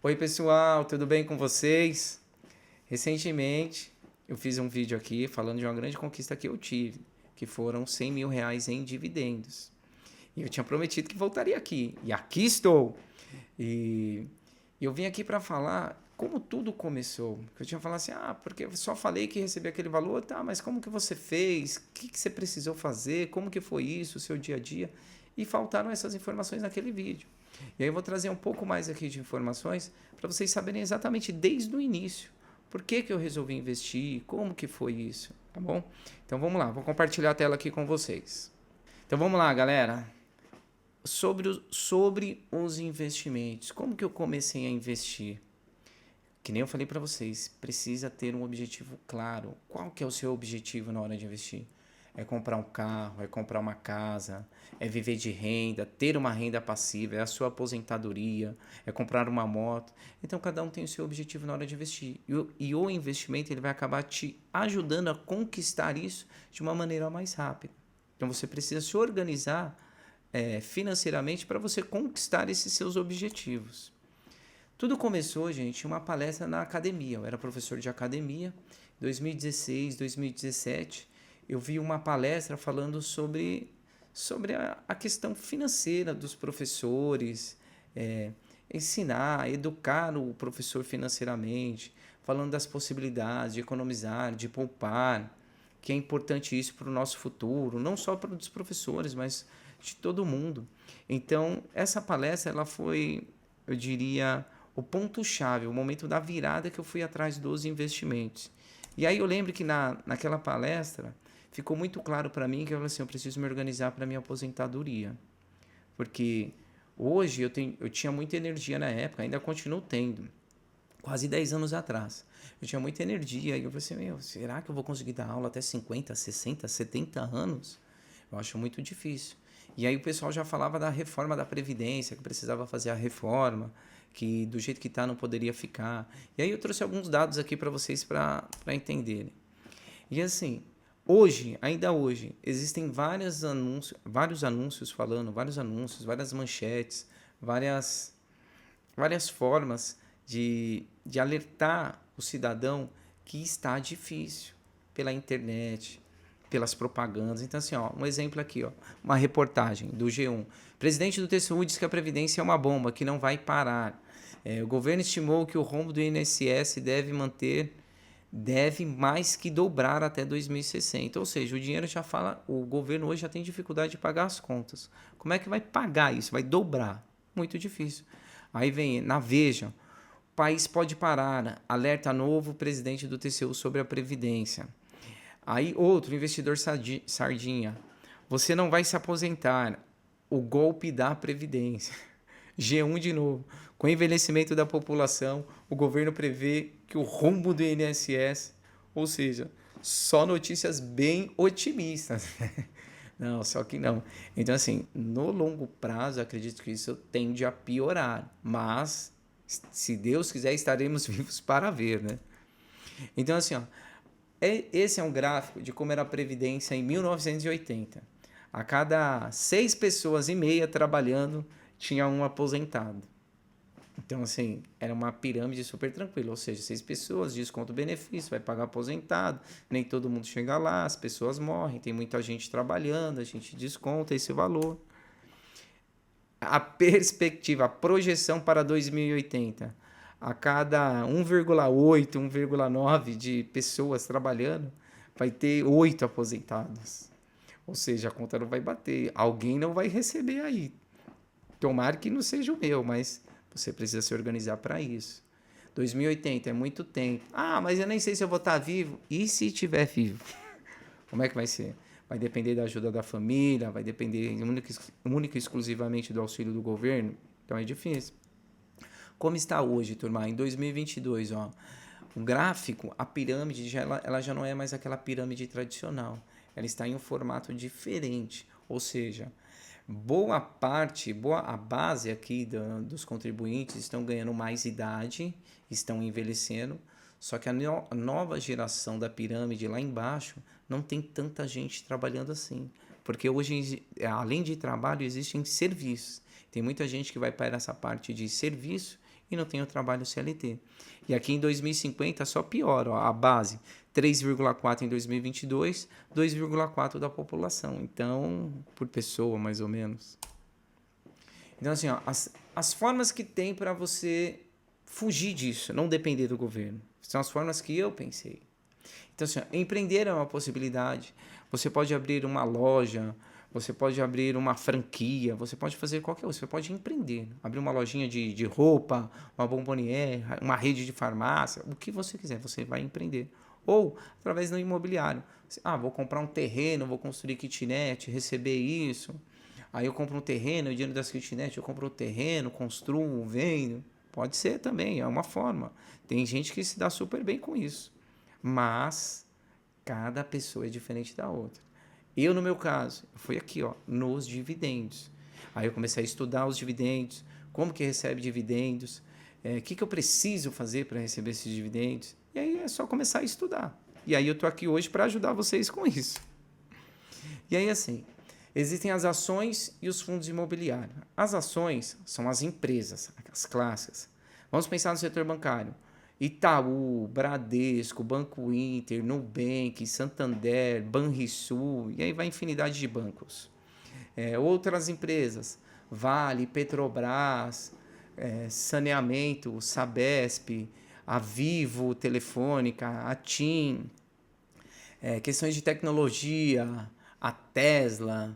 Oi, pessoal, tudo bem com vocês? Recentemente, eu fiz um vídeo aqui falando de uma grande conquista que eu tive, que foram R$ 100.000 em dividendos. E eu tinha prometido que voltaria aqui. E aqui estou! E eu vim aqui para falar como tudo começou. Eu tinha falado assim, porque eu só falei que recebi aquele valor, tá, mas como que você fez? O que que você precisou fazer? Como que foi isso, o seu dia a dia? E faltaram essas informações naquele vídeo. E aí eu vou trazer um pouco mais aqui de informações para vocês saberem exatamente desde o início. Por que que eu resolvi investir? Como que foi isso? Tá bom? Então vamos lá, vou compartilhar a tela aqui com vocês. Então vamos lá, galera. Sobre os investimentos. Como que eu comecei a investir? Que nem eu falei para vocês, precisa ter um objetivo claro. Qual que é o seu objetivo na hora de investir? É comprar um carro, é comprar uma casa, é viver de renda, ter uma renda passiva, é a sua aposentadoria, é comprar uma moto. Então cada um tem o seu objetivo na hora de investir. E o investimento ele vai acabar te ajudando a conquistar isso de uma maneira mais rápida. Então você precisa se organizar financeiramente para você conquistar esses seus objetivos. Tudo começou, gente, em uma palestra na academia. Eu era professor de academia. Em 2016, 2017, eu vi uma palestra falando sobre a questão financeira dos professores, ensinar, educar o professor financeiramente, falando das possibilidades de economizar, de poupar, que é importante isso para o nosso futuro, não só para os professores, mas de todo mundo. Então, essa palestra ela foi, eu diria, o ponto-chave, o momento da virada que eu fui atrás dos investimentos. E aí eu lembro que naquela palestra ficou muito claro para mim que eu falei assim, eu preciso me organizar para minha aposentadoria. Porque hoje eu tinha muita energia na época, ainda continuo tendo, quase 10 anos atrás. Eu tinha muita energia e eu falei assim, será que eu vou conseguir dar aula até 50, 60, 70 anos? Eu acho muito difícil. E aí o pessoal já falava da reforma da Previdência, que precisava fazer a reforma, que do jeito que está não poderia ficar. E aí eu trouxe alguns dados aqui para vocês para entenderem. E assim, hoje, ainda hoje, existem vários anúncios falando, vários anúncios, várias manchetes, várias formas de alertar o cidadão que está difícil pela internet, pelas propagandas. Então, assim, ó, um exemplo aqui, ó, uma reportagem do G1. Presidente do TCU diz que a Previdência é uma bomba que não vai parar. O governo estimou que o rombo do INSS deve mais que dobrar até 2060. Ou seja, o dinheiro já fala, o governo hoje já tem dificuldade de pagar as contas. Como é que vai pagar isso? Vai dobrar? Muito difícil. Aí vem na Veja, o país pode parar, alerta novo presidente do TCU sobre a Previdência. Aí outro investidor sardinha, você não vai se aposentar, o golpe da Previdência. G1 de novo, com o envelhecimento da população, o governo prevê que o rombo do INSS, ou seja, só notícias bem otimistas. Não, só que não. Então, assim, no longo prazo, acredito que isso tende a piorar. Mas, se Deus quiser, estaremos vivos para ver, né? Então, assim, ó, esse é um gráfico de como era a Previdência em 1980. A cada 6 pessoas e meia trabalhando, tinha um aposentado. Então, assim, era uma pirâmide super tranquila. Ou seja, 6 pessoas, desconto o benefício, vai pagar aposentado. Nem todo mundo chega lá, as pessoas morrem, tem muita gente trabalhando, a gente desconta esse valor. A perspectiva, a projeção para 2080. A cada 1,8, 1,9 de pessoas trabalhando, vai ter 8 aposentados. Ou seja, a conta não vai bater. Alguém não vai receber aí. Tomara que não seja o meu, mas você precisa se organizar para isso. 2080 é muito tempo. Mas eu nem sei se eu vou estar vivo. E se estiver vivo? Como é que vai ser? Vai depender da ajuda da família, vai depender única e exclusivamente do auxílio do governo. Então é difícil. Como está hoje, turma? Em 2022, ó, o gráfico, a pirâmide, ela já não é mais aquela pirâmide tradicional. Ela está em um formato diferente. Ou seja, a base aqui dos contribuintes estão ganhando mais idade, estão envelhecendo, só que a nova geração da pirâmide lá embaixo não tem tanta gente trabalhando assim. Porque hoje, além de trabalho, existem serviços. Tem muita gente que vai para essa parte de serviço e não tem o trabalho CLT. E aqui em 2050 só piora, ó, a base 3,4 em 2022, 2,4 da população. Então, por pessoa, mais ou menos. Então, assim, ó, as formas que tem para você fugir disso, não depender do governo, são as formas que eu pensei. Então, assim, ó, empreender é uma possibilidade. Você pode abrir uma loja, você pode abrir uma franquia, você pode fazer qualquer coisa, você pode empreender. Abrir uma lojinha de roupa, uma bombonière, uma rede de farmácia, o que você quiser, você vai empreender. Ou através do imobiliário. Vou comprar um terreno, vou construir kitnet, receber isso. Aí eu compro um terreno, o dinheiro das kitnet, eu compro um terreno, construo, vendo. Pode ser também, é uma forma. Tem gente que se dá super bem com isso. Mas cada pessoa é diferente da outra. Eu, no meu caso, fui aqui, ó, nos dividendos. Aí eu comecei a estudar os dividendos, como que recebe dividendos, o que eu preciso fazer para receber esses dividendos. E aí é só começar a estudar. E aí eu tô aqui hoje para ajudar vocês com isso. E aí, assim, existem as ações e os fundos imobiliários. As ações são as empresas, as clássicas. Vamos pensar no setor bancário. Itaú, Bradesco, Banco Inter, Nubank, Santander, Banrisul, e aí vai infinidade de bancos. Outras empresas, Vale, Petrobras, Saneamento, Sabesp, a Vivo, Telefônica, a TIM, questões de tecnologia, a Tesla,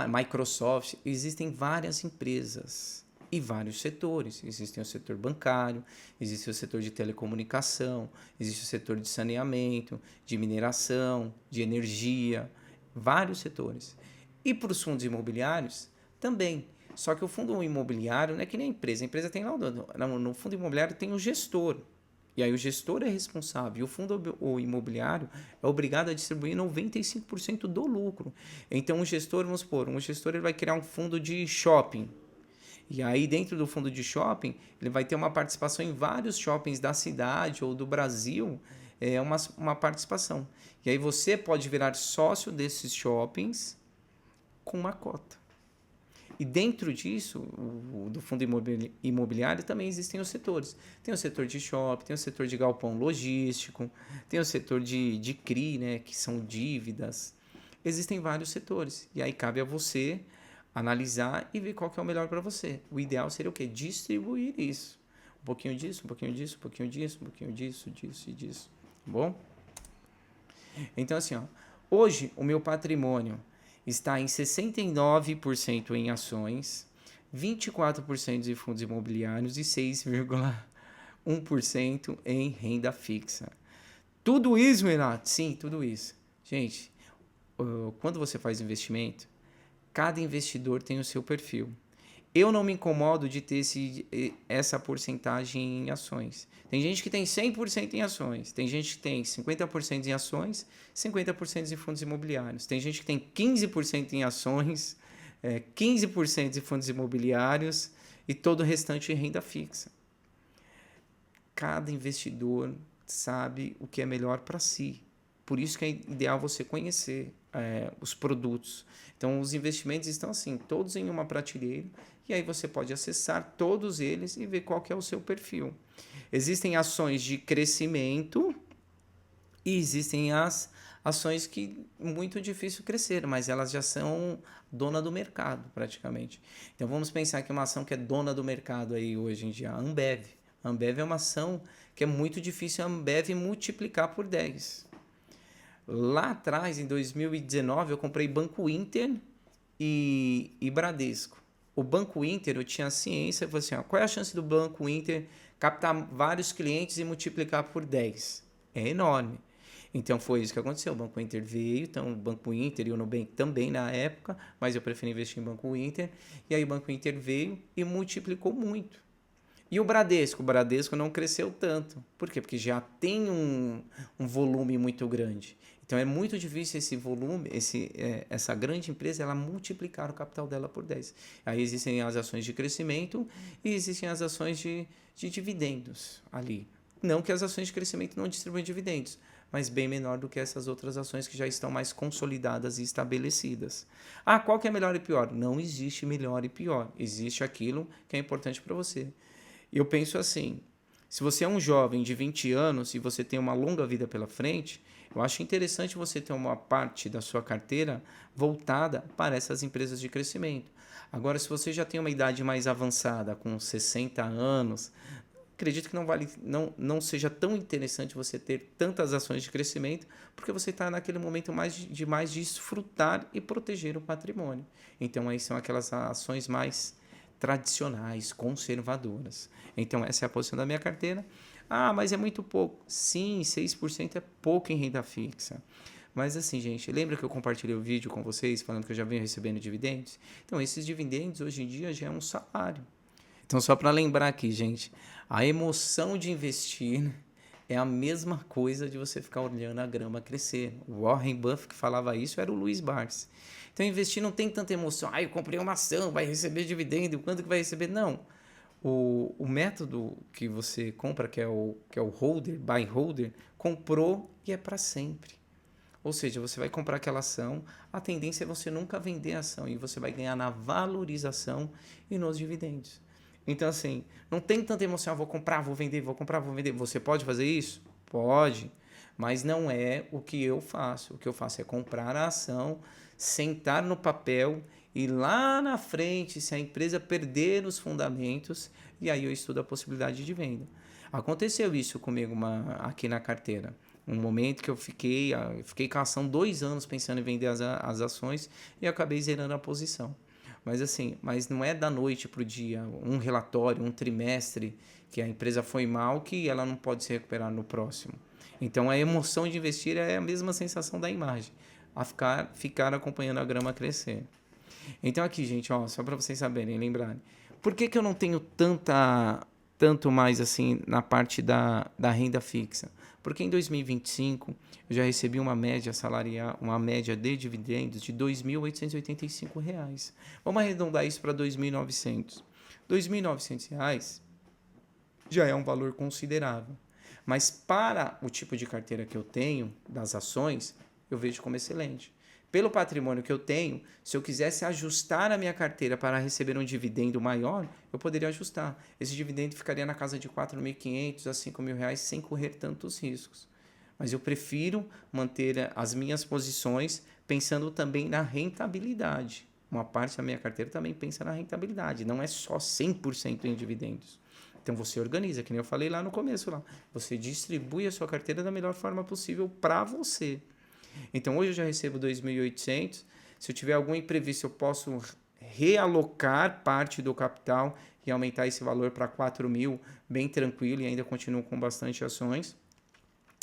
Microsoft, existem várias empresas e vários setores. Existe o setor bancário, existe o setor de telecomunicação, existe o setor de saneamento, de mineração, de energia, vários setores. E para os fundos imobiliários, também. Só que o fundo imobiliário não é que nem a empresa tem lá, no fundo imobiliário tem o gestor. E aí o gestor é responsável. E o fundo imobiliário é obrigado a distribuir 95% do lucro. Então o gestor, vamos supor, ele vai criar um fundo de shopping. E aí dentro do fundo de shopping, ele vai ter uma participação em vários shoppings da cidade ou do Brasil, uma participação. E aí você pode virar sócio desses shoppings com uma cota. E dentro disso, do fundo imobiliário, também existem os setores. Tem o setor de shopping, tem o setor de galpão logístico, tem o setor de CRI, né, que são dívidas. Existem vários setores. E aí cabe a você analisar e ver qual que é o melhor para você. O ideal seria o quê? Distribuir isso. Um pouquinho disso, um pouquinho disso, um pouquinho disso, um pouquinho disso, disso e disso. Tá bom? Então, assim, ó, hoje o meu patrimônio está em 69% em ações, 24% em fundos imobiliários e 6,1% em renda fixa. Tudo isso, Renato? Sim, tudo isso. Gente, quando você faz investimento, cada investidor tem o seu perfil. Eu não me incomodo de ter essa porcentagem em ações. Tem gente que tem 100% em ações, tem gente que tem 50% em ações, 50% em fundos imobiliários. Tem gente que tem 15% em ações, 15% em fundos imobiliários e todo o restante em renda fixa. Cada investidor sabe o que é melhor para si. Por isso que é ideal você conhecer os produtos. Então, os investimentos estão assim, todos em uma prateleira, e aí você pode acessar todos eles e ver qual que é o seu perfil. Existem ações de crescimento e existem as ações que é muito difícil crescer, mas elas já são dona do mercado, praticamente. Então, vamos pensar que uma ação que é dona do mercado aí hoje em dia, a Ambev. A Ambev é uma ação que é muito difícil a Ambev multiplicar por 10. Lá atrás, em 2019, eu comprei Banco Inter e Bradesco. O Banco Inter, eu tinha ciência, eu falei assim, qual é a chance do Banco Inter captar vários clientes e multiplicar por 10? É enorme. Então foi isso que aconteceu. O Banco Inter veio, então o Banco Inter e o Nubank também na época, mas eu preferi investir em Banco Inter. E aí o Banco Inter veio e multiplicou muito. E o Bradesco não cresceu tanto. Por quê? Porque já tem um volume muito grande. Então é muito difícil esse volume, essa grande empresa, ela multiplicar o capital dela por 10. Aí existem as ações de crescimento e existem as ações de dividendos ali. Não que as ações de crescimento não distribuem dividendos, mas bem menor do que essas outras ações que já estão mais consolidadas e estabelecidas. Qual que é melhor e pior? Não existe melhor e pior. Existe aquilo que é importante para você. Eu penso assim, se você é um jovem de 20 anos e você tem uma longa vida pela frente, eu acho interessante você ter uma parte da sua carteira voltada para essas empresas de crescimento. Agora, se você já tem uma idade mais avançada, com 60 anos, acredito que não seja tão interessante você ter tantas ações de crescimento, porque você está naquele momento mais desfrutar e proteger o patrimônio. Então, aí são aquelas ações mais tradicionais, conservadoras. Então, essa é a posição da minha carteira. Ah, mas é muito pouco. Sim, 6% é pouco em renda fixa. Mas assim, gente, lembra que eu compartilhei o vídeo com vocês falando que eu já venho recebendo dividendos? Então, esses dividendos hoje em dia já é um salário. Então, só para lembrar aqui, gente, a emoção de investir é a mesma coisa de você ficar olhando a grama crescer. O Warren Buffett que falava isso era o Luiz Barsi. Então, investir não tem tanta emoção. Ah, eu comprei uma ação, vai receber dividendo, quanto que vai receber? Não. O método que você compra, que é o holder, buy holder, comprou e é para sempre. Ou seja, você vai comprar aquela ação, a tendência é você nunca vender a ação e você vai ganhar na valorização e nos dividendos. Então, assim, não tem tanta emoção, vou comprar, vou vender, vou comprar, vou vender. Você pode fazer isso? Pode, mas não é o que eu faço. O que eu faço é comprar a ação, sentar no papel e lá na frente, se a empresa perder os fundamentos, e aí eu estudo a possibilidade de venda. Aconteceu isso comigo aqui na carteira. Um momento que eu fiquei com a ação 2 anos pensando em vender as ações e acabei zerando a posição. Mas não é da noite para o dia, um relatório, um trimestre que a empresa foi mal que ela não pode se recuperar no próximo. Então a emoção de investir é a mesma sensação da imagem, a ficar acompanhando a grama crescer. Então aqui, gente, ó, só para vocês saberem, lembrarem. Por que eu não tenho tanto mais assim na parte da renda fixa? Porque em 2025 eu já recebi uma média salarial, uma média de dividendos de R$ 2.885. Vamos arredondar isso para R$ 2.900. R$ 2.900 já é um valor considerável. Mas para o tipo de carteira que eu tenho, das ações, eu vejo como excelente. Pelo patrimônio que eu tenho, se eu quisesse ajustar a minha carteira para receber um dividendo maior, eu poderia ajustar. Esse dividendo ficaria na casa de R$ 4.500 a R$ 5.000 sem correr tantos riscos. Mas eu prefiro manter as minhas posições pensando também na rentabilidade. Uma parte da minha carteira também pensa na rentabilidade, não é só 100% em dividendos. Então você organiza, que nem eu falei lá no começo lá. Você distribui a sua carteira da melhor forma possível para você. Então hoje eu já recebo 2.800. Se eu tiver algum imprevisto, eu posso realocar parte do capital e aumentar esse valor para 4.000, bem tranquilo, e ainda continuo com bastante ações.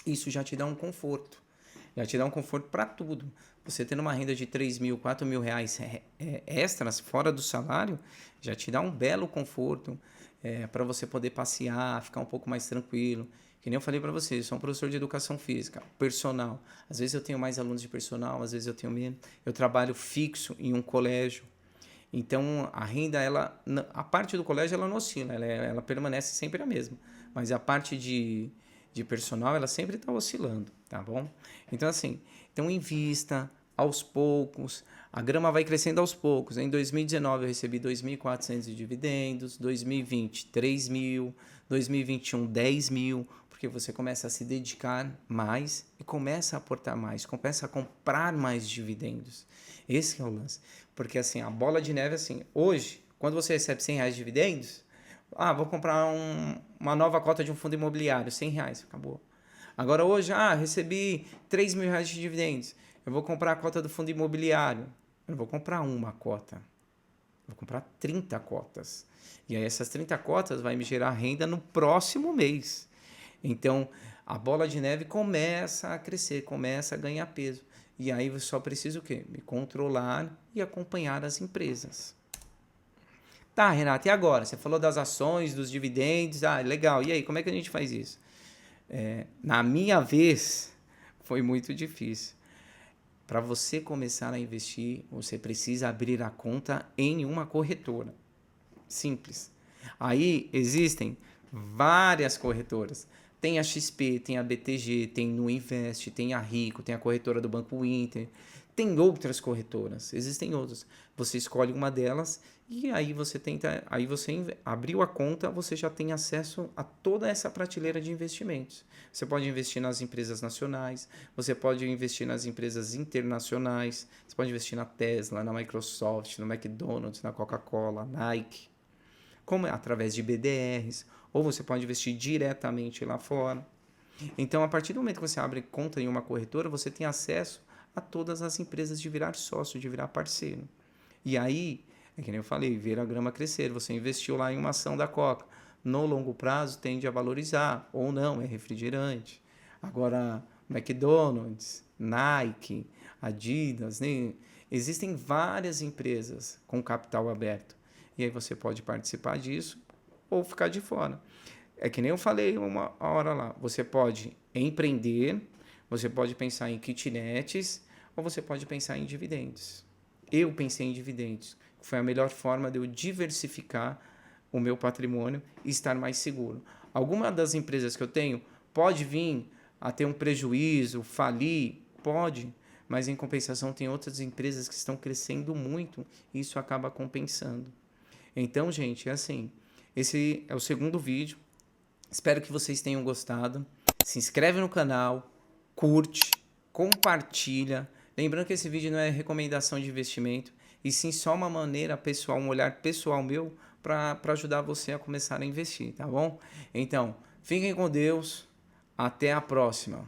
Isso já te dá um conforto. Já te dá um conforto para tudo. Você tendo uma renda de 3.000, 4.000 reais extras fora do salário, já te dá um belo conforto para você poder passear, ficar um pouco mais tranquilo. Que nem eu falei para vocês, eu sou um professor de educação física, personal. Às vezes eu tenho mais alunos de personal, às vezes eu tenho menos. Eu trabalho fixo em um colégio. Então, a renda, a parte do colégio, ela não oscila, ela permanece sempre a mesma. Mas a parte de personal, ela sempre está oscilando, tá bom? Então, assim, invista aos poucos, a grama vai crescendo aos poucos. Em 2019 eu recebi 2.400 de dividendos, 2020 3.000, 2021 10.000, porque você começa a se dedicar mais e começa a aportar mais, começa a comprar mais dividendos. Esse é o lance. Porque assim, a bola de neve, assim, hoje, quando você recebe R$ 100 de dividendos, vou comprar uma nova cota de um fundo imobiliário, R$ 100, acabou. Agora hoje, recebi R$ 3.000 de dividendos, eu vou comprar a cota do fundo imobiliário. Eu não vou comprar uma cota, eu vou comprar 30 cotas. E aí essas 30 cotas vai me gerar renda no próximo mês. Então, a bola de neve começa a crescer, começa a ganhar peso. E aí eu só preciso o quê? Me controlar e acompanhar as empresas. Tá, Renato, e agora? Você falou das ações, dos dividendos. Legal. E aí, como é que a gente faz isso? Na minha vez, foi muito difícil. Para você começar a investir, você precisa abrir a conta em uma corretora. Simples. Aí existem várias corretoras. Tem a XP, tem a BTG, tem no Invest, tem a Rico, tem a corretora do Banco Inter, Tem outras corretoras, existem outras. Você escolhe uma delas e aí você abriu a conta, você já tem acesso a toda essa prateleira de investimentos. Você pode investir nas empresas nacionais, você pode investir nas empresas internacionais, você pode investir na Tesla, na Microsoft, no McDonald's, na Coca-Cola, Nike, como é através de BDRs, ou você pode investir diretamente lá fora. Então, a partir do momento que você abre conta em uma corretora, você tem acesso a todas as empresas de virar sócio, de virar parceiro. E aí, é que nem eu falei, ver a grama crescer. Você investiu lá em uma ação da Coca. No longo prazo tende a valorizar, ou não, é refrigerante. Agora, McDonald's, Nike, Adidas, né? Existem várias empresas com capital aberto. E aí você pode participar disso ou ficar de fora. É que nem eu falei uma hora lá. Você pode empreender, você pode pensar em kitnets ou você pode pensar em dividendos. Eu pensei em dividendos. Foi a melhor forma de eu diversificar o meu patrimônio e estar mais seguro. Alguma das empresas que eu tenho pode vir a ter um prejuízo, falir, pode, mas em compensação tem outras empresas que estão crescendo muito e isso acaba compensando. Então, gente, é assim, esse é o segundo vídeo. Espero que vocês tenham gostado. Se inscreve no canal, curte, compartilha. Lembrando que esse vídeo não é recomendação de investimento, e sim só uma maneira pessoal, um olhar pessoal meu para ajudar você a começar a investir, tá bom? Então, fiquem com Deus. Até a próxima.